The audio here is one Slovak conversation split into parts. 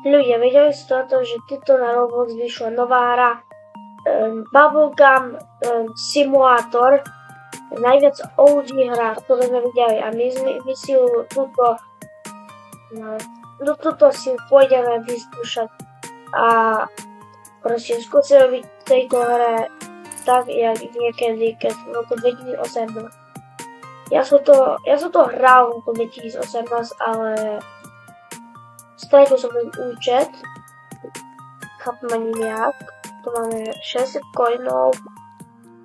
Ľudia, vedeli ste to, že tuto na Roblox vyšla nová hra Bubblegum Simulator, najviac OG hra, ktorú sme videli a my si ju tuto si pôjdeme vyskúšať a proste skúsim robiť v tejto hre tak, jak niekedy, keď v roku 2018. Ja som to hral v roku 2018, ale stratil som ten účet. Chápem ani nejak. Tu máme 60 coinov,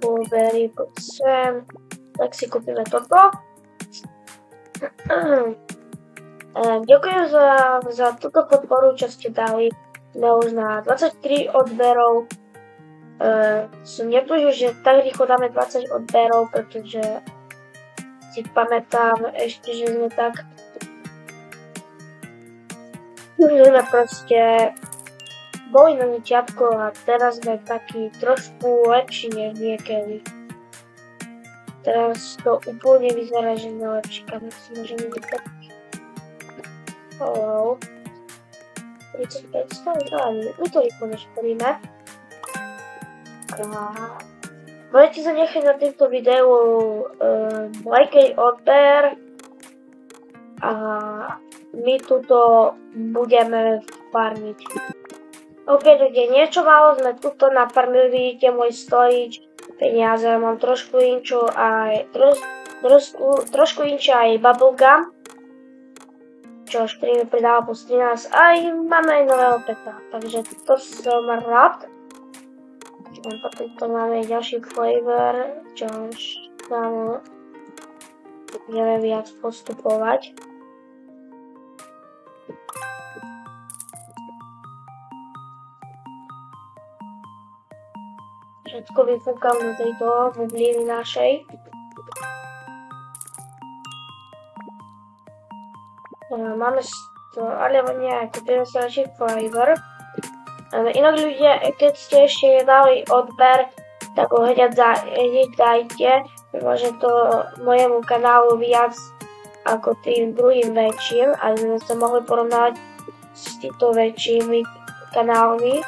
blueberry, poď sem, tak si kúpime toto. Ďakujem za túto podporu, čo ste dali. Sme už na 23 odberov. Som netužil, že tak rýchlo dáme 20 odberov, pretože si pamätám ešte, že sme tak proste boli na začiatku a teraz sme takí trošku lepší než niekedy. Teraz to úplne vyzerá, že sme lepší, kam si môžeme vybrať. Hello. 35 ale my to rýchlo nešporíme. Budete sa nechať na týmto videu lajkej odber a my tuto budeme farmiť. Ok ľudia, niečo málo sme tuto nafarmili, vidíte môj storage, peniaze, mám trošku inčo aj trošku inčo aj bubblegum, čo ktorý mi pridáva plus 13, aj máme aj nového peta, takže to som rád. Potom tu máme ďalší flavor, čo už tam budeme viac postupovať. Všetko vyfúkam do tejto bubliny našej. Máme to, alebo nie, kúpime sa radšej flavor. Inak ľudia, keď ste ešte nedali odber, tak ho hneď dajte, môže to mojemu kanálu viac ako tým druhým väčším, aby sme sa mohli porovnať s týmto väčšími kanálmi.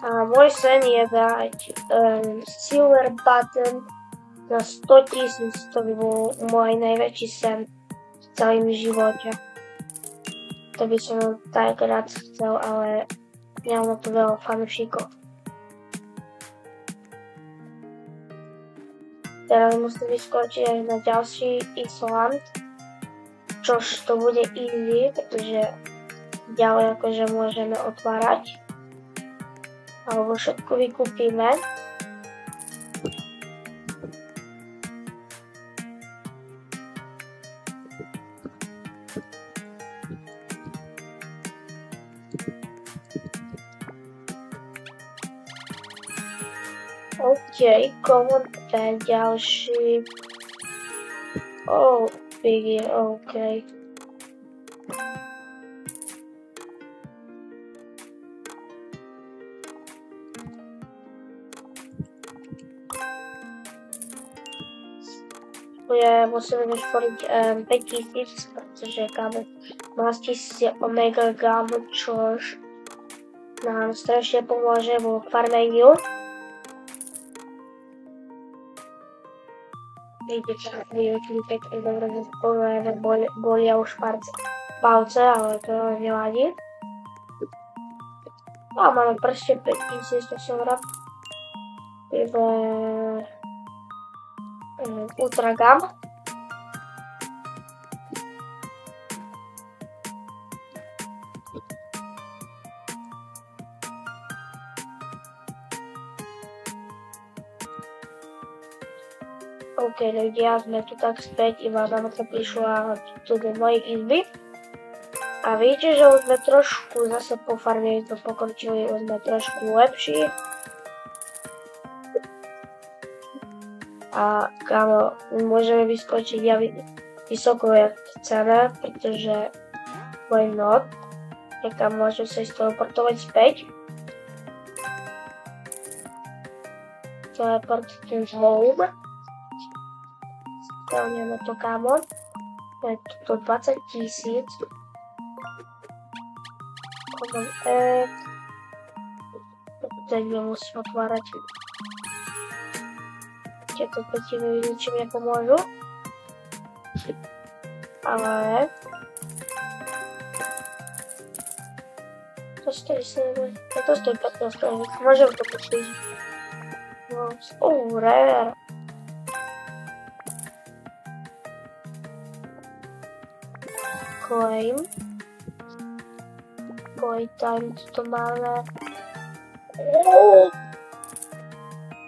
A môj sen je dať silver button na 100 000, to by bol môj najväčší sen v celým živote. To by som tak rád chcel, ale nemám na to veľa fanúšikov. Teraz musím vyskočiť aj na ďalší Island, čož to bude easy, pretože ďalej akože môžeme otvárať. Alebo všetko vykúpime. OK, common pen ďalší. Oh, biggie, OK. Musíme vyštvoriť 5000, pretože kámo 12 000 je omega gámo, čož nám strašne pomôže vo farmeniu. Vidíte, keď bolia už palce, ale to nevadí. A máme proste 5000, to som rád. Utragám. OK, ľudia, sme tu tak späť, iba matka prišla tu do mojej izby. A vidíte, že už sme trošku zase pofarmili, to pokročili, už sme trošku lepší. A kámo, môžeme vyskočiť vysoko, jak chceme, pretože why not. Tak môžem sa ísť teleportovať späť. Teleport to home. Spravujeme to, kámo. Je to 20 000. Common Egg. Teď nemusím otvárať. Tieto petiny ničím nepomôžu. Ale... To stojí 7. To stojí 15 €. Môžem to pustiť. Rare. Claim. Playtime, to máme.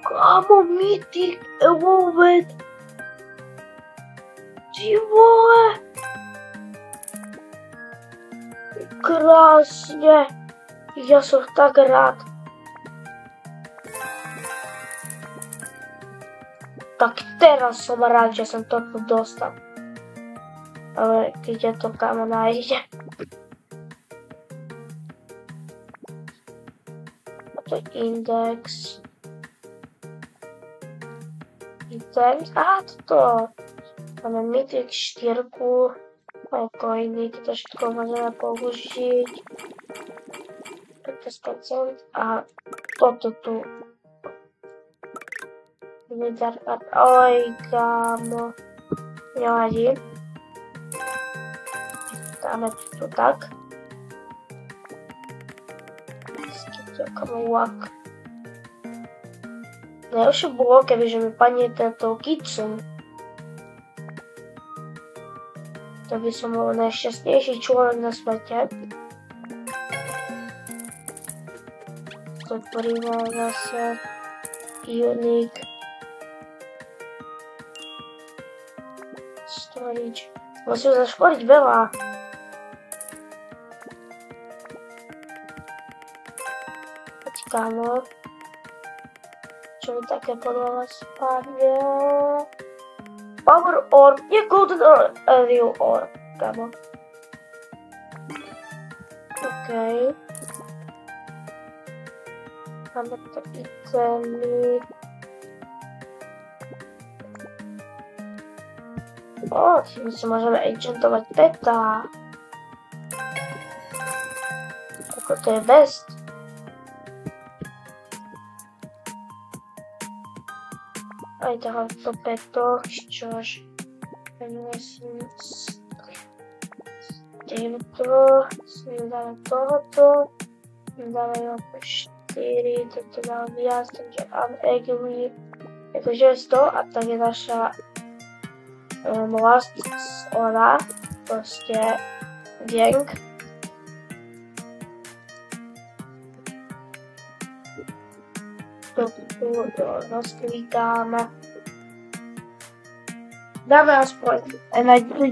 Kámo, Mythic Evolved. Ty vole. Krásne. Ja som tak rád. Tak teraz som rád, že som toto dostal. Ale kde to kámo nájde? A to je index. Items. Á, toto. Máme Mythic 4. Máme coiny, toto všetko môžeme použiť. 15%. A toto tu. Oj, kámo. Nevadí. Dáme to tak. Skytokamowak. Najlepšie bolo, kebyže mi padne tento Kitsune. To by som bol najšťastnejší človek na svete. Otvoríme zase Unique Storage. Musím zaškoriť veľa. Kámo, čo mi také podľa spadne? Power Orb, nie Golden Orb, Real Orb, kámo. Okej. Máme to itemy. Tým si môžeme enchantovať peta. Ako to je best. Aj tohoto peto, čož musím s týmto, dáme tohoto, dáme ho po 4, toto dám viac, takže unagri, akože 100 a tak je naša last ona, proste gang. To rozklikáme. Dáme aspoň na do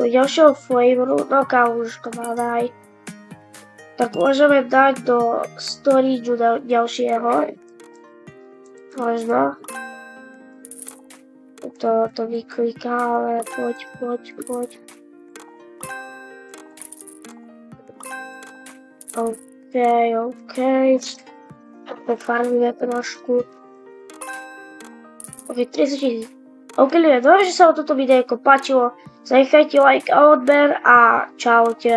ďalšieho flavoru, no kávuška daj. Tak môžeme dať do storageu ďalšieho. Možno. To vyklikáme, poď. OK. Prefarmíme trošku. OK, 30 000. OK, ľudia, dúfam, že sa o toto videjko páčilo. Zanechajte like a odber a čaute.